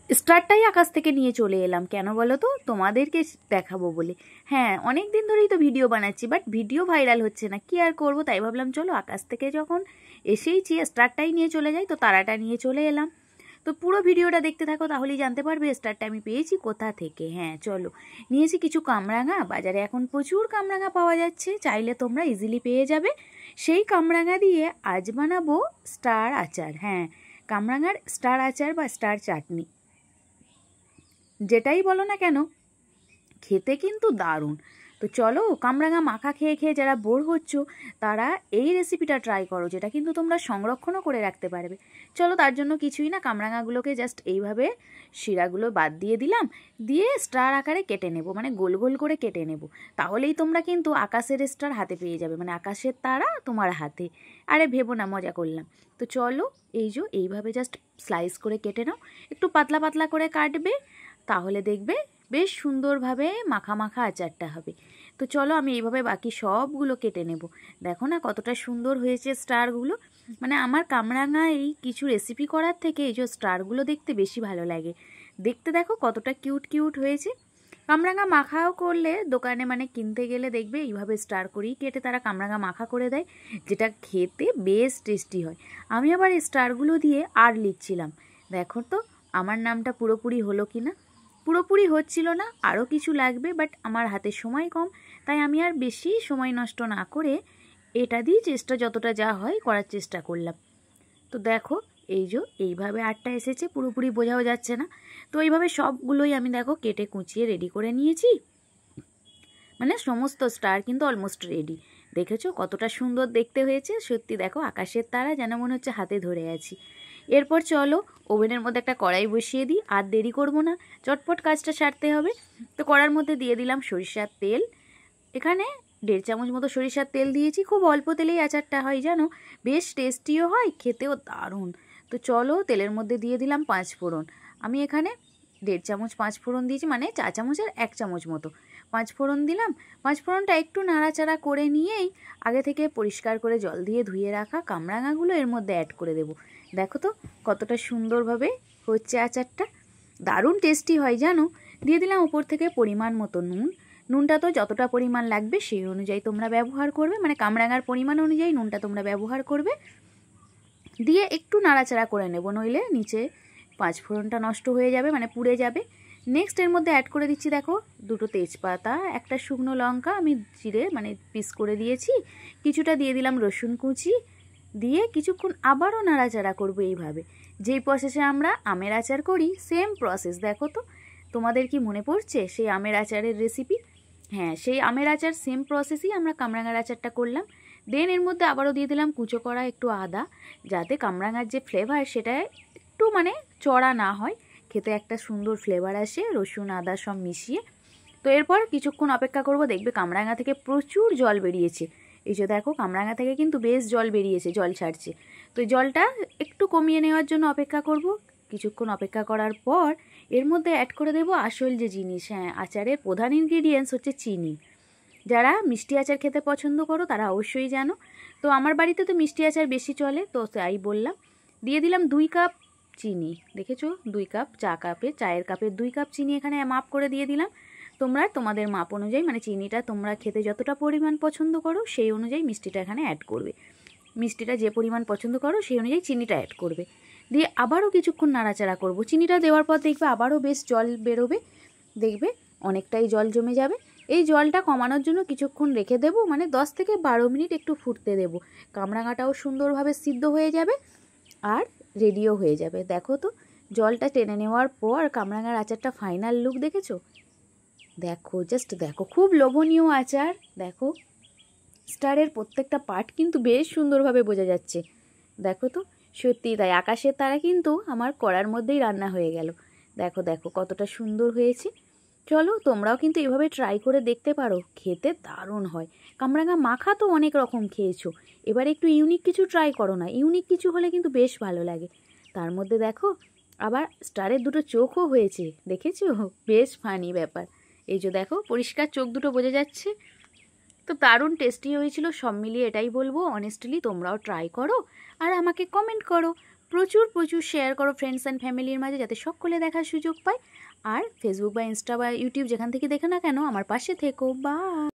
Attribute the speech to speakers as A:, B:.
A: স্টারটাই আকাশ থেকে নিয়ে চলে এলাম, কেন বলো তো? তোমাদেরকে দেখাবো বলে। হ্যাঁ, অনেক দিন ধরেই তো ভিডিও বানাচ্ছি, বাট ভিডিও ভাইরাল হচ্ছে না, কি আর করবো। তাই ভাবলাম চলো আকাশ থেকে যখন এসেইছি স্টারটাই নিয়ে চলে যাই, তো তারাটা নিয়ে চলে এলাম। তো পুরো ভিডিওটা দেখতে থাকো, তাহলেই জানতে পারবে স্টারটা আমি পেয়েছি কোথা থেকে। হ্যাঁ চলো, নিয়েছি কিছু কামরাঙা। বাজারে এখন প্রচুর কামরাঙা পাওয়া যাচ্ছে, চাইলে তোমরা ইজিলি পেয়ে যাবে। সেই কামরাঙা দিয়ে আজ বানাবো স্টার আচার। হ্যাঁ, কামরাঙার স্টার আচার বা স্টার চাটনি, যেটাই বলো না কেন, খেতে কিন্তু দারুণ। তো চলো, কামরাঙা মাখা খেয়ে খেয়ে যারা বোর হচ্ছ তারা এই রেসিপিটা ট্রাই করো, যেটা কিন্তু তোমরা সংরক্ষণও করে রাখতে পারবে। চলো, তার জন্য কিছুই না, কামরাঙাগুলোকে জাস্ট এইভাবে শিরাগুলো বাদ দিয়ে দিলাম, দিয়ে স্টার আকারে কেটে নেব, মানে গোল গোল করে কেটে নেব। তাহলেই তোমরা কিন্তু আকাশের স্টার হাতে পেয়ে যাবে, মানে আকাশের তারা তোমার হাতে। আরে ভেবো না, মজা করলাম। তো চলো, এইভাবে জাস্ট স্লাইস করে কেটে নাও, একটু পাতলা পাতলা করে কাটবে, তাহলে দেখবে বেশ সুন্দরভাবে মাখা মাখা আচারটা হবে। তো চলো, আমি এইভাবে বাকি সবগুলো কেটে নেব। দেখো না কতটা সুন্দর হয়েছে স্টারগুলো। মানে আমার কামরাঙা এই কিছু রেসিপি করার থেকে এই যে স্টারগুলো দেখতে বেশি ভালো লাগে। দেখতে দেখো কতটা কিউট কিউট হয়েছে। কামরাঙা মাখাও করলে দোকানে মানে কিনতে গেলে দেখবে এইভাবে স্টার করেই কেটে তারা কামরাঙা মাখা করে দেয়, যেটা খেতে বেশ টেস্টি হয়। আমি আবার এই স্টারগুলো দিয়ে আর লিখছিলাম, দেখো তো আমার নামটা পুরোপুরি হলো কি না। পুরোপুরি হচ্ছিল না, আরও কিছু লাগবে, বাট আমার হাতে সময় কম, তাই আমি আর বেশি সময় নষ্ট না করে এটা দিয়ে চেষ্টা যতটা যা হয় করার চেষ্টা করলাম। তো দেখো, এইভাবে আটটা এসেছে, পুরোপুরি বোঝাও যাচ্ছে না। তো এইভাবে সবগুলোই আমি দেখো কেটে কুচিয়ে রেডি করে নিয়েছি, মানে সমস্ত স্টার কিন্তু অলমোস্ট রেডি। দেখেছো কতটা সুন্দর দেখতে হয়েছে? সত্যি দেখো আকাশের তারা যেন মনে হচ্ছে হাতে ধরে আছি। এরপর চলো, ওভেনের মধ্যে একটা কড়াই বসিয়ে দিই, আর দেরি করব না, চটপট কাজটা সারতে হবে। তো কড়ার মধ্যে দিয়ে দিলাম সরিষার তেল। এখানে 1.5 চামচ মতো সরিষার তেল দিয়েছি। খুব অল্প তেলেই আচারটা হয় জানো, বেশ টেস্টিও হয়, খেতেও দারুণ। তো চলো, তেলের মধ্যে দিয়ে দিলাম 5 ফোড়ন। আমি এখানে 1.5 চামচ 5 ফোড়ন দিয়েছি, মানে 4 চামচের 1 চামচ মতো 5 ফোড়ন দিলাম। 5 ফোড়নটা একটু নাড়াচাড়া করে নিয়েই আগে থেকে পরিষ্কার করে জল দিয়ে ধুয়ে রাখা কামরাঙাগুলো এর মধ্যে অ্যাড করে দেবো। দেখো তো কতটা সুন্দরভাবে হচ্ছে আচারটা, দারুণ টেস্টি হয় জানো। দিয়ে দিলাম উপর থেকে পরিমাণ মতো নুন। নুনটা তো যতটা পরিমাণ লাগবে সেই অনুযায়ী তোমরা ব্যবহার করবে, মানে কামরাঙার পরিমাণ অনুযায়ী নুনটা তোমরা ব্যবহার করবে। দিয়ে একটু নাড়াচাড়া করে নেব, নইলে নিচে 5 ফোড়নটা নষ্ট হয়ে যাবে, মানে পুড়ে যাবে। নেক্সট এর মধ্যে অ্যাড করে দিচ্ছি দেখো 2টো তেজপাতা, একটা শুকনো লঙ্কা আমি চিড়ে মানে পিস করে দিয়েছি, কিছুটা দিয়ে দিলাম রসুন কুচি, দিয়ে কিছুক্ষণ আবারও নাড়াচাড়া করব। এইভাবে যেই প্রসেসে আমরা আমের আচার করি সেম প্রসেস। দেখো তো তোমাদের কি মনে পড়ছে সেই আমের আচারের রেসিপি? হ্যাঁ, সেই আমের আচার সেম প্রসেসই আমরা কামরাঙার আচারটা করলাম। দেন এর মধ্যে আবারও দিয়ে দিলাম কুচো করা একটু আদা, যাতে কামরাঙার যে ফ্লেভার সেটা একটু মানে চড়া না হয়, খেতে একটা সুন্দর ফ্লেভার আসে রসুন আদা সব মিশিয়ে। তো এরপর কিছুক্ষণ অপেক্ষা করব, দেখবে কামরাঙা থেকে প্রচুর জল বেরিয়েছে। এই যে দেখো কামরাঙা থেকে কিন্তু বেশ জল বেরিয়েছে, জল ছাড়ছে। তো জলটা একটু কমিয়ে নেওয়ার জন্য অপেক্ষা করব। কিছুক্ষণ অপেক্ষা করার পর এর মধ্যে অ্যাড করে দেব আসল যে জিনিস, হ্যাঁ আচারের প্রধান ইনগ্রিডিয়েন্টস হচ্ছে চিনি। যারা মিষ্টি আচার খেতে পছন্দ করো তারা অবশ্যই জানো। তো আমার বাড়িতে তো মিষ্টি আচার বেশি চলে, তো তাই বললাম। দিয়ে দিলাম 2 কাপ চিনি। দেখেছো 2 কাপ, চায়ের কাপের 2 কাপ চিনি এখানে মাপ করে দিয়ে দিলাম। তোমরা তোমাদের মাপ অনুযায়ী, মানে চিনিটা তোমরা খেতে যতটা পরিমাণ পছন্দ করো সেই অনুযায়ী মিষ্টিটা এখানে অ্যাড করবে। মিষ্টিটা যে পরিমাণ পছন্দ করো সেই অনুযায়ী চিনিটা অ্যাড করবে। দিয়ে আবারও কিছুক্ষণ নাড়াচাড়া করব। চিনিটা দেওয়ার পর দেখবে আবারও বেশ জল বেরোবে, দেখবে অনেকটাই জল জমে যাবে। এই জলটা কমানোর জন্য কিছুক্ষণ রেখে দেবো, মানে 10 থেকে 12 মিনিট একটু ফুটতে দেবো। কামরাঙাটাও সুন্দরভাবে সিদ্ধ হয়ে যাবে আর রেডিও হয়ে যাবে। দেখো তো জলটা টেনে নেওয়ার পর কামরাঙার আচারটা ফাইনাল লুক দেখেছো? দেখো জাস্ট দেখো, খুব লোভনীয় আচার। দেখো স্টারের প্রত্যেকটা পার্ট কিন্তু বেশ সুন্দরভাবে বোঝা যাচ্ছে। দেখো তো সত্যি তাই, আকাশের তারা কিন্তু আমার কড়ার মধ্যেই রান্না হয়ে গেল। দেখো দেখো কতটা সুন্দর হয়েছে। চলো তোমরাও কিন্তু এভাবে ট্রাই করে দেখতে পারো, খেতে দারুণ হয়। কামরাঙা মাখা তো অনেক রকম খেয়েছো, এবার একটু ইউনিক কিছু ট্রাই করো না, ইউনিক কিছু হলে কিন্তু বেশ ভালো লাগে। তার মধ্যে দেখো আবার স্টারের 2টো চোখও হয়েছে, দেখেছো? বেশ ফানি ব্যাপার। এই যে দেখো পরিষ্কার চোখ দুটো বোঝা যাচ্ছে। তো দারুণ টেস্টি হয়েছিল সব মিলিয়ে, এটাই বলবো। অনেস্টলি তোমরাও ট্রাই করো আর আমাকে কমেন্ট করো। প্রচুর প্রচুর শেয়ার করো ফ্রেন্ডস অ্যান্ড ফ্যামিলির মাঝে, যাতে সকলে দেখার সুযোগ পায়। আর ফেসবুক বা ইনস্টা বা ইউটিউব যেখান থেকে দেখো না কেন, আমার পাশে থেকো। বাই।